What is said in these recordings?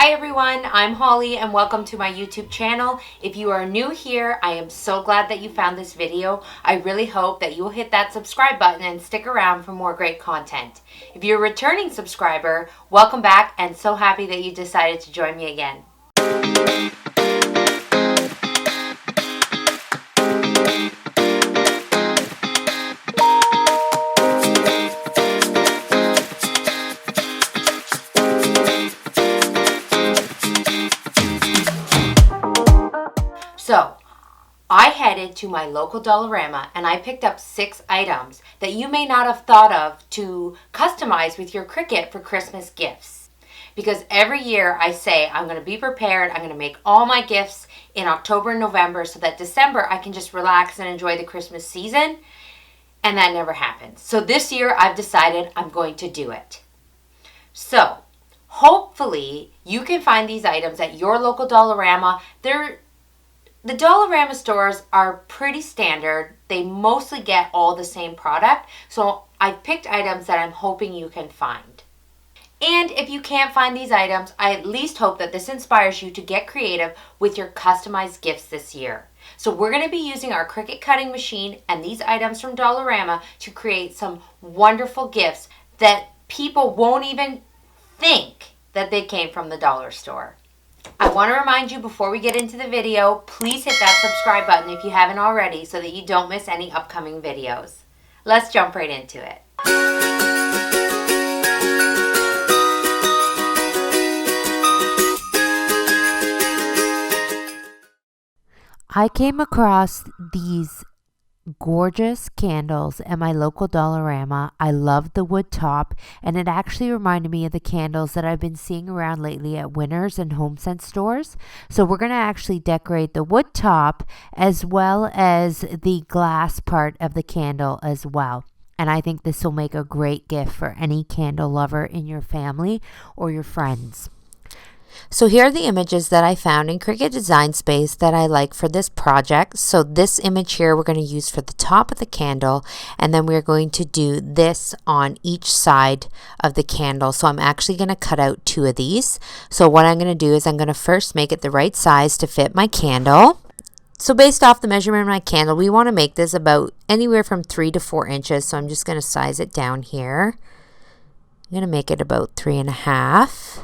Hi everyone, I'm Holly and welcome to my YouTube channel. If you are new here, I am so glad that you found this video. I really hope that you will hit that subscribe button and stick around for more great content. If you're a returning subscriber, welcome back and so happy that you decided to join me again. So, I headed to my local Dollarama and I picked up 6 items that you may not have thought of to customize with your Cricut for Christmas gifts. Because every year I say I'm going to be prepared, I'm going to make all my gifts in October and November so that December I can just relax and enjoy the Christmas season, and that never happens. So this year I've decided I'm going to do it. So, hopefully you can find these items at your local Dollarama. The Dollarama stores are pretty standard. They mostly get all the same product. So I've picked items that I'm hoping you can find. And if you can't find these items, I at least hope that this inspires you to get creative with your customized gifts this year. So we're going to be using our Cricut cutting machine and these items from Dollarama to create some wonderful gifts that people won't even think that they came from the dollar store. I want to remind you before we get into the video, please hit that subscribe button if you haven't already so that you don't miss any upcoming videos. Let's jump right into it. I came across these gorgeous candles at my local Dollarama. I loved the wood top, and it actually reminded me of the candles that I've been seeing around lately at Winners and HomeSense stores. So we're going to actually decorate the wood top as well as the glass part of the candle as well. And I think this will make a great gift for any candle lover in your family or your friends. So here are the images that I found in Cricut Design Space that I like for this project. So this image here we're going to use for the top of the candle, and then we're going to do this on each side of the candle. So I'm actually going to cut out 2 of these. So what I'm going to do is I'm going to first make it the right size to fit my candle. So based off the measurement of my candle, we want to make this about anywhere from 3 to 4 inches. So I'm just going to size it down here. I'm going to make it about 3.5.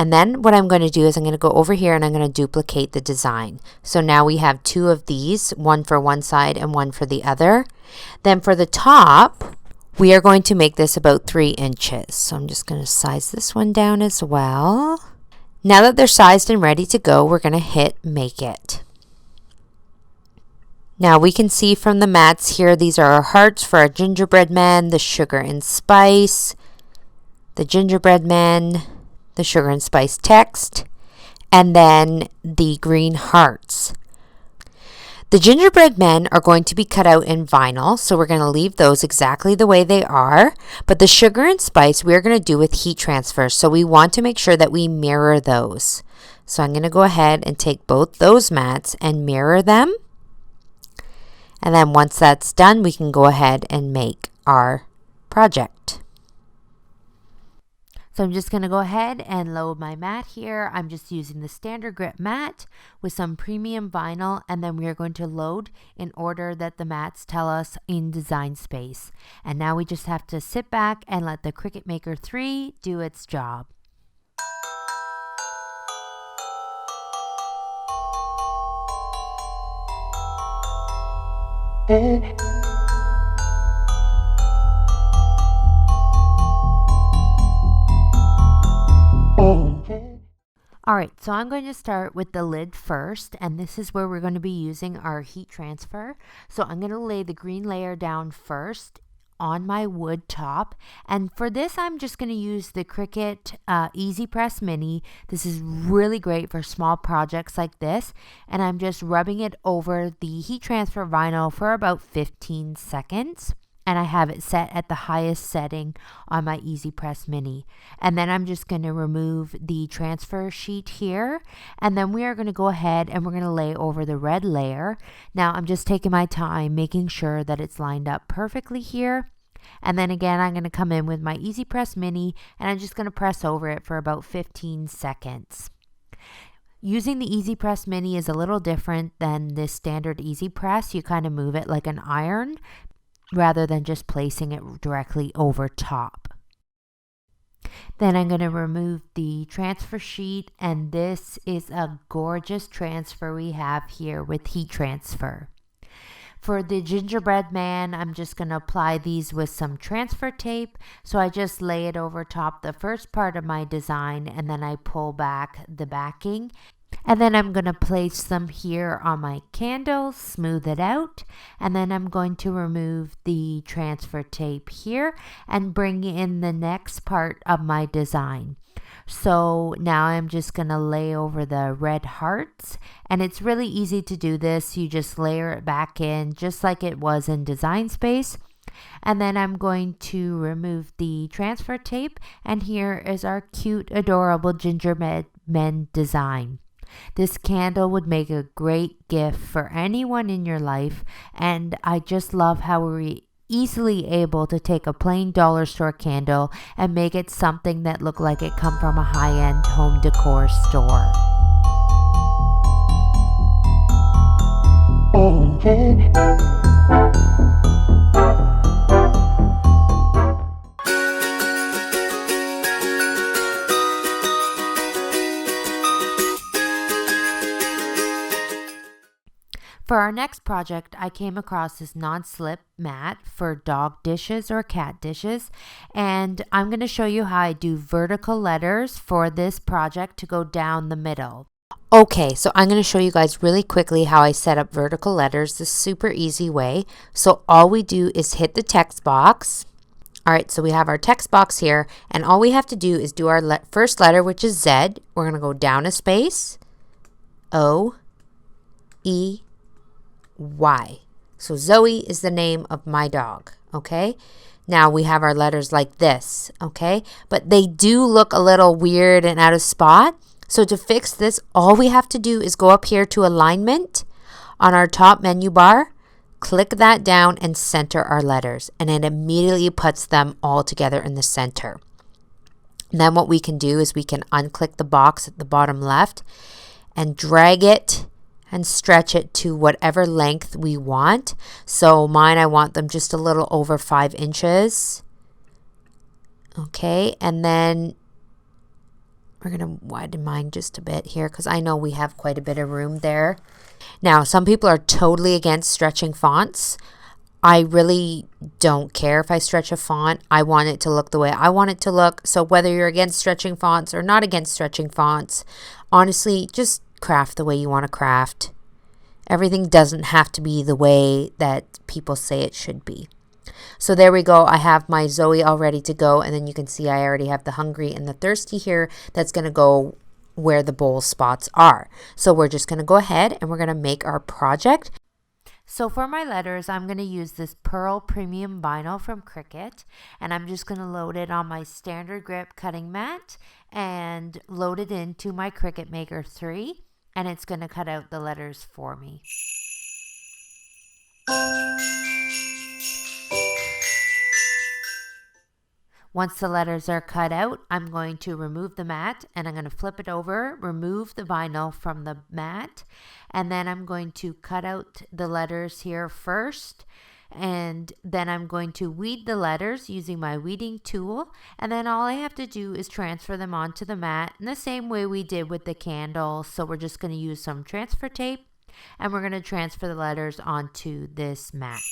And then what I'm going to do is I'm going to go over here and I'm going to duplicate the design. So now we have 2 of these, one for one side and one for the other. Then for the top, we are going to make this about 3 inches. So I'm just going to size this one down as well. Now that they're sized and ready to go, we're going to hit Make It. Now we can see from the mats here, these are our hearts for our gingerbread man, the sugar and spice, the gingerbread man, the sugar and spice text, and then the green hearts. The gingerbread men are going to be cut out in vinyl, so we're going to leave those exactly the way they are, but the sugar and spice we're going to do with heat transfer, so we want to make sure that we mirror those. So I'm going to go ahead and take both those mats and mirror them, and then once that's done, we can go ahead and make our project. So I'm just going to go ahead and load my mat here. I'm just using the standard grip mat with some premium vinyl, and then we are going to load in order that the mats tell us in Design Space. And now we just have to sit back and let the Cricut Maker 3 do its job. Alright, so I'm going to start with the lid first, and this is where we're going to be using our heat transfer. So I'm going to lay the green layer down first on my wood top, and for this I'm just going to use the Cricut Easy Press Mini. This is really great for small projects like this, and I'm just rubbing it over the heat transfer vinyl for about 15 seconds. And I have it set at the highest setting on my Easy Press Mini. And then I'm just going to remove the transfer sheet here. And then we are going to go ahead and we're going to lay over the red layer. Now I'm just taking my time making sure that it's lined up perfectly here. And then again, I'm going to come in with my Easy Press Mini and I'm just going to press over it for about 15 seconds. Using the Easy Press Mini is a little different than this standard Easy Press. You kind of move it like an iron rather than just placing it directly over top. Then I'm going to remove the transfer sheet, and this is a gorgeous transfer we have here with heat transfer. For the gingerbread man, I'm just going to apply these with some transfer tape. So I just lay it over top the first part of my design and then I pull back the backing. And then I'm going to place them here on my candle, smooth it out, and then I'm going to remove the transfer tape here and bring in the next part of my design. So now I'm just going to lay over the red hearts, and it's really easy to do this. You just layer it back in just like it was in Design Space. And then I'm going to remove the transfer tape, and here is our cute, adorable gingerbread men design. This candle would make a great gift for anyone in your life, and I just love how we're easily able to take a plain dollar store candle and make it something that looked like it come from a high-end home decor store. For our next project, I came across this non-slip mat for dog dishes or cat dishes, and I'm going to show you how I do vertical letters for this project to go down the middle. Okay, so I'm going to show you guys really quickly how I set up vertical letters the super easy way. So all we do is hit the text box. All right, so we have our text box here, and all we have to do is do our first letter, which is Z. We're going to go down a space, O, E, Y. So Zoe is the name of my dog, okay? Now we have our letters like this, okay? But they do look a little weird and out of spot. So to fix this, all we have to do is go up here to alignment on our top menu bar, click that down and center our letters, and it immediately puts them all together in the center. And then what we can do is we can unclick the box at the bottom left and drag it and stretch it to whatever length we want. So mine, I want them just a little over 5 inches. Okay, and then we're going to widen mine just a bit here because I know we have quite a bit of room there. Now, some people are totally against stretching fonts. I really don't care if I stretch a font. I want it to look the way I want it to look. So whether you're against stretching fonts or not against stretching fonts, honestly, just craft the way you want to craft. Everything doesn't have to be the way that people say it should be. So there we go. I have my Zoe all ready to go, and then you can see I already have the hungry and the thirsty here. That's going to go where the bowl spots are. So we're just going to go ahead and we're going to make our project. So for my letters, I'm going to use this Pearl Premium Vinyl from Cricut, and I'm just going to load it on my standard grip cutting mat and load it into my Cricut Maker 3, and it's going to cut out the letters for me. Once the letters are cut out, I'm going to remove the mat and I'm going to flip it over, remove the vinyl from the mat, and then I'm going to cut out the letters here first, and then I'm going to weed the letters using my weeding tool, and then all I have to do is transfer them onto the mat in the same way we did with the candle. So we're just going to use some transfer tape and we're going to transfer the letters onto this mat.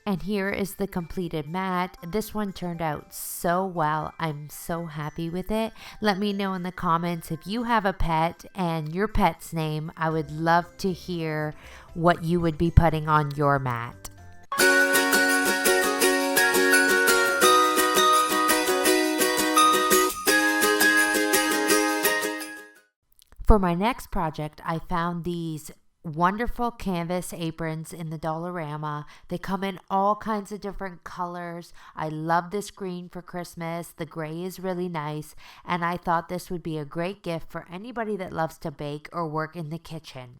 And here is the completed mat. This one turned out so well. I'm so happy with it. Let me know in the comments if you have a pet and your pet's name. I would love to hear what you would be putting on your mat. For my next project, I found these wonderful canvas aprons in the Dollarama. They come in all kinds of different colors. I love this green for Christmas. The gray is really nice, and I thought this would be a great gift for anybody that loves to bake or work in the kitchen.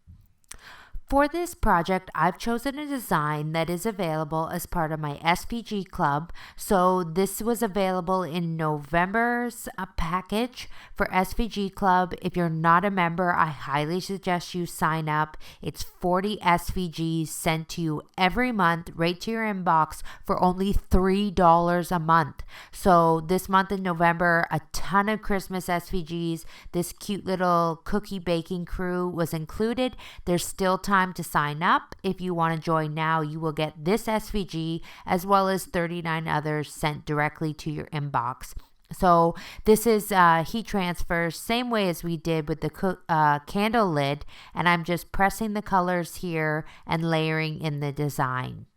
For this project, I've chosen a design that is available as part of my SPG club. So this was available in November's package for SVG club. If you're not a member, I highly suggest you sign up. It's 40 SVGs sent to you every month right to your inbox for only $3 a month. So this month in November, a ton of Christmas SVGs. This cute little cookie baking crew was included. There's still time to sign up. If you want to join now, you will get this SVG as well as 39 others sent directly to your inbox. So this is heat transfer, same way as we did with the candle lid, and I'm just pressing the colors here and layering in the design.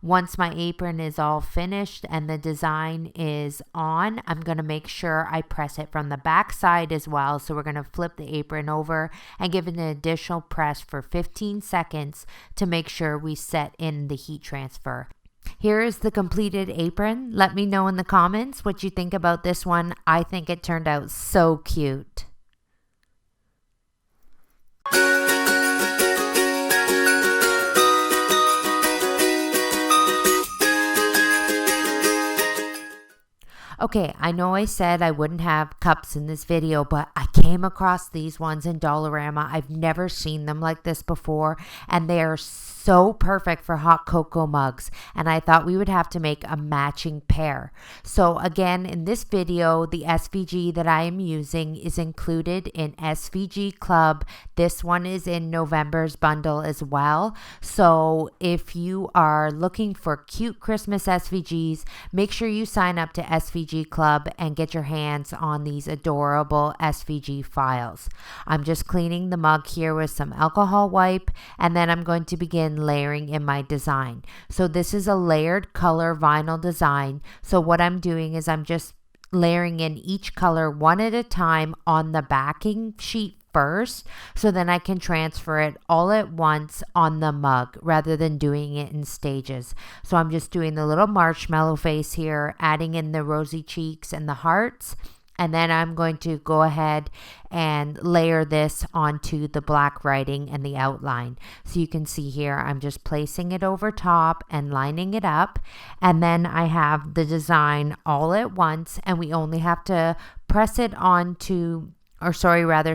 Once my apron is all finished and the design is on, I'm going to make sure I press it from the back side as well. So we're going to flip the apron over and give it an additional press for 15 seconds to make sure we set in the heat transfer. Here is the completed apron. Let me know in the comments what you think about this one. I think it turned out so cute. Okay, I know I said I wouldn't have cups in this video, but I came across these ones in Dollarama. I've never seen them like this before, and they are so perfect for hot cocoa mugs, and I thought we would have to make a matching pair. So again, in this video, the SVG that I am using is included in SVG Club. This one is in November's bundle as well. So if you are looking for cute Christmas SVGs, make sure you sign up to SVG Club and get your hands on these adorable SVG files. I'm just cleaning the mug here with some alcohol wipe, and then I'm going to begin layering in my design. So this is a layered color vinyl design. So what I'm doing is I'm just layering in each color one at a time on the backing sheet first, so then I can transfer it all at once on the mug rather than doing it in stages. So I'm just doing the little marshmallow face here, adding in the rosy cheeks and the hearts, and then I'm going to go ahead and layer this onto the black writing and the outline. So you can see here, I'm just placing it over top and lining it up. And then I have the design all at once, and we only have to press it onto,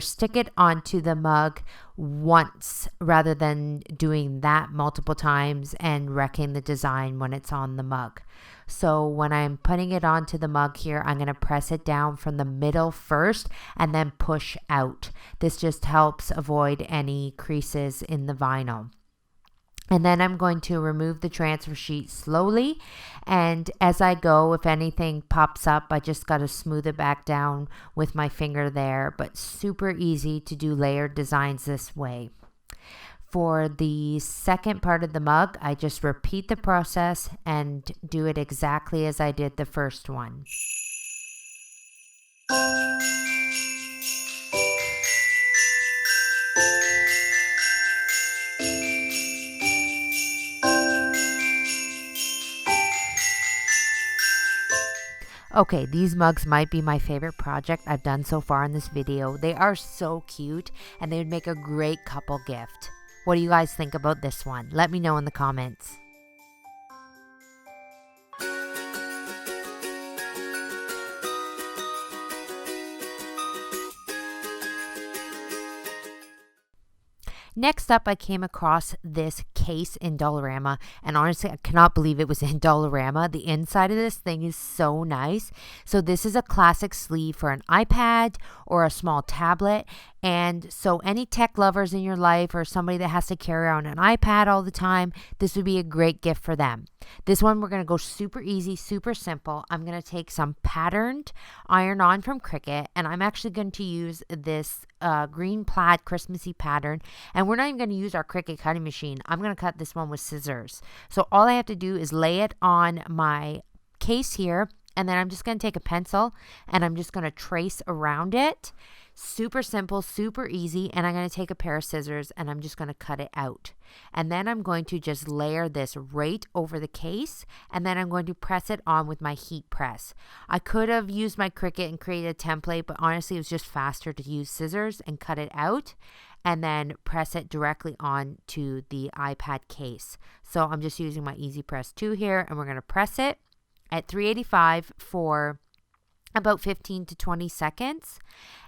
stick it onto the mug once rather than doing that multiple times and wrecking the design when it's on the mug. So when I'm putting it onto the mug here, I'm going to press it down from the middle first and then push out. This just helps avoid any creases in the vinyl. And then I'm going to remove the transfer sheet slowly, and as I go, if anything pops up, I just got to smooth it back down with my finger there. But super easy to do layered designs this way. For the second part of the mug, I just repeat the process and do it exactly as I did the first one. Okay, these mugs might be my favorite project I've done so far in this video. They are so cute, and they would make a great couple gift. What do you guys think about this one? Let me know in the comments. Next up, I came across this case in Dollarama, and honestly, I cannot believe it was in Dollarama. The inside of this thing is so nice. So this is a classic sleeve for an iPad or a small tablet. And so any tech lovers in your life or somebody that has to carry around an iPad all the time, this would be a great gift for them. This one, we're going to go super easy, super simple. I'm going to take some patterned iron-on from Cricut, and I'm actually going to use this green plaid Christmassy pattern. And we're not even going to use our Cricut cutting machine. I'm going to cut this one with scissors. So all I have to do is lay it on my case here, and then I'm just going to take a pencil and I'm just going to trace around it. Super simple, super easy, and I'm going to take a pair of scissors and I'm just going to cut it out. And then I'm going to just layer this right over the case, and then I'm going to press it on with my heat press. I could have used my Cricut and created a template, but honestly it was just faster to use scissors and cut it out and then press it directly onto the iPad case. So I'm just using my Easy Press 2 here, and we're going to press it at 385 for about 15 to 20 seconds.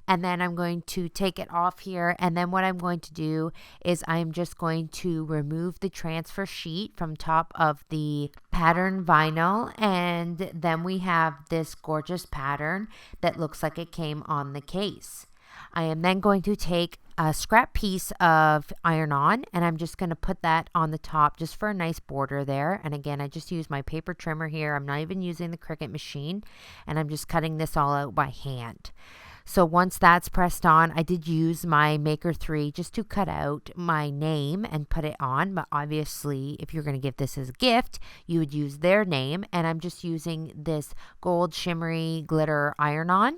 And then I'm going to take it off here. And then what I'm going to do is I'm just going to remove the transfer sheet from top of the pattern vinyl. And then we have this gorgeous pattern that looks like it came on the case. I am then going to take a scrap piece of iron-on, and I'm just going to put that on the top just for a nice border there. And again, I just use my paper trimmer here. I'm not even using the Cricut machine, and I'm just cutting this all out by hand. So once that's pressed on, I did use my Maker 3 just to cut out my name and put it on. But obviously, if you're going to give this as a gift, you would use their name. And I'm just using this gold shimmery glitter iron-on.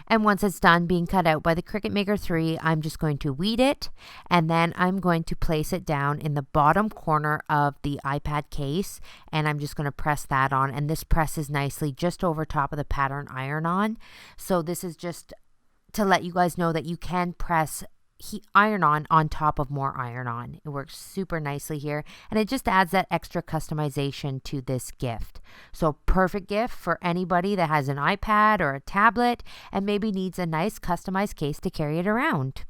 And once it's done being cut out by the Cricut Maker 3, I'm just going to weed it, and then I'm going to place it down in the bottom corner of the iPad case, and I'm just going to press that on, and this presses nicely just over top of the pattern iron-on. So this is just to let you guys know that you can press iron-on on top of more iron-on. It works super nicely here, and it just adds that extra customization to this gift. So perfect gift for anybody that has an iPad or a tablet and maybe needs a nice customized case to carry it around.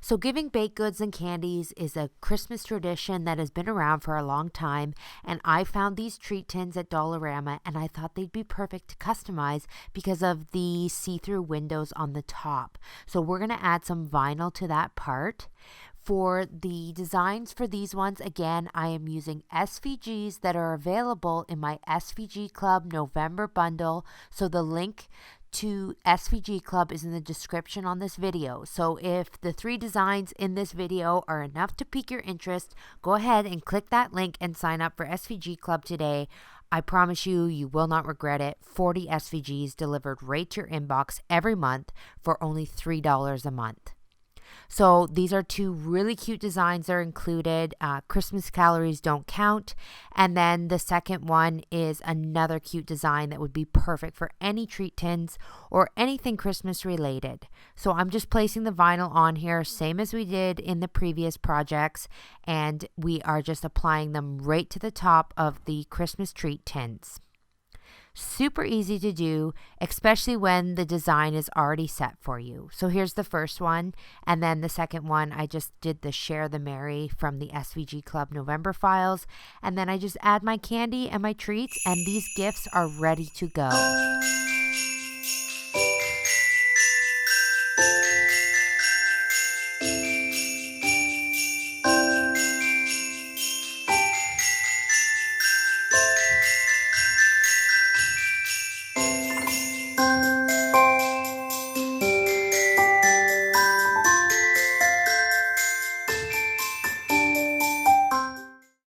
So giving baked goods and candies is a Christmas tradition that has been around for a long time, and I found these treat tins at Dollarama, and I thought they'd be perfect to customize because of the see-through windows on the top. So we're going to add some vinyl to that part. For the designs for these ones, again, I am using SVGs that are available in my SVG Club November bundle. So the link to SVG Club is in the description on this video. So if the 3 designs in this video are enough to pique your interest, go ahead and click that link and sign up for SVG Club today. I promise you, you will not regret it. 40 SVGs delivered right to your inbox every month for only $3 a month. So these are 2 really cute designs that are included. Christmas calories don't count. And then the second one is another cute design that would be perfect for any treat tins or anything Christmas related. So I'm just placing the vinyl on here, same as we did in the previous projects. And we are just applying them right to the top of the Christmas treat tins. Super easy to do, especially when the design is already set for you. So here's the first one, and then the second one, I just did the Share the Merry from the SVG Club November files, and then I just add my candy and my treats, and these gifts are ready to go.